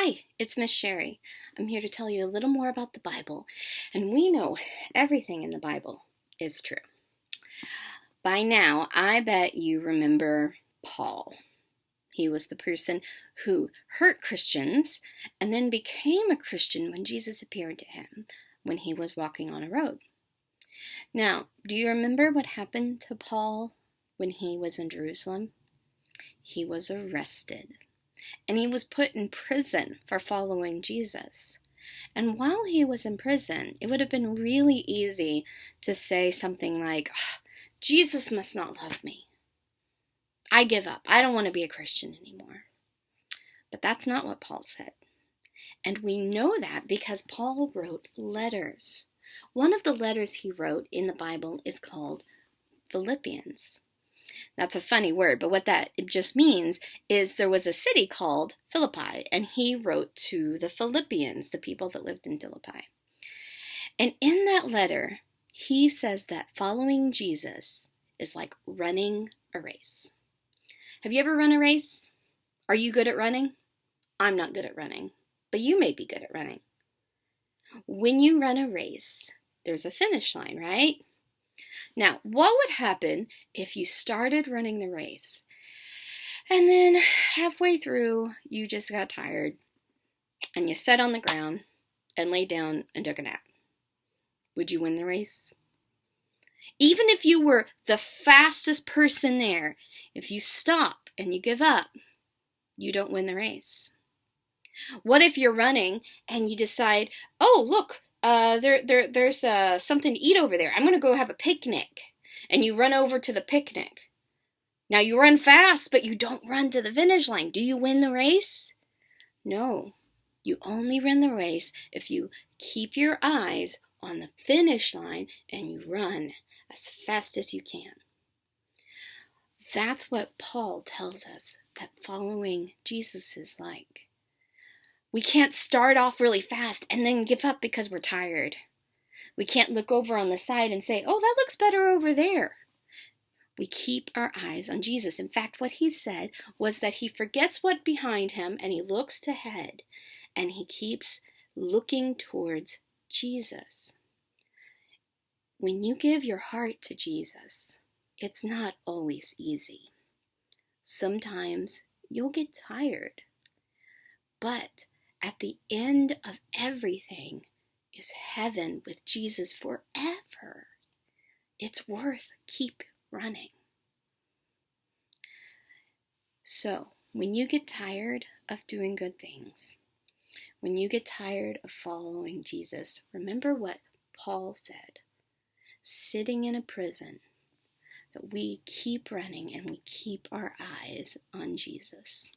Hi, it's Miss Sherry. I'm here to tell you a little more about the Bible, and we know everything in the Bible is true. By now, I bet you remember Paul. He was the person who hurt Christians and then became a Christian when Jesus appeared to him when he was walking on a road. Now, do you remember what happened to Paul when he was in Jerusalem? He was arrested. And he was put in prison for following Jesus. And while he was in prison, it would have been really easy to say something like, Jesus must not love me. I give up. I don't want to be a Christian anymore. But that's not what Paul said. And we know that because Paul wrote letters. One of the letters he wrote in the Bible is called Philippians. That's a funny word, but what that just means is there was a city called Philippi, and he wrote to the Philippians, the people that lived in Philippi. And in that letter, he says that following Jesus is like running a race. Have you ever run a race? Are you good at running? I'm not good at running, but you may be good at running. When you run a race, there's a finish line, right? Now, what would happen if you started running the race and then halfway through you just got tired and you sat on the ground and laid down and took a nap? Would you win the race? Even if you were the fastest person there, if you stop and you give up, you don't win the race. What if you're running and you decide, oh, look, there's something to eat over there. I'm going to go have a picnic. And you run over to the picnic. Now you run fast, but you don't run to the finish line. Do you win the race? No. You only win the race if you keep your eyes on the finish line and you run as fast as you can. That's what Paul tells us that following Jesus is like. We can't start off really fast and then give up because we're tired. We can't look over on the side and say, oh, that looks better over there. We keep our eyes on Jesus. In fact, what he said was that he forgets what's behind him and he looks ahead and he keeps looking towards Jesus. When you give your heart to Jesus, it's not always easy. Sometimes you'll get tired, but at the end of everything is heaven with Jesus forever. It's worth keep running. So, when you get tired of doing good things, when you get tired of following Jesus, remember what Paul said, sitting in a prison, that we keep running and we keep our eyes on Jesus.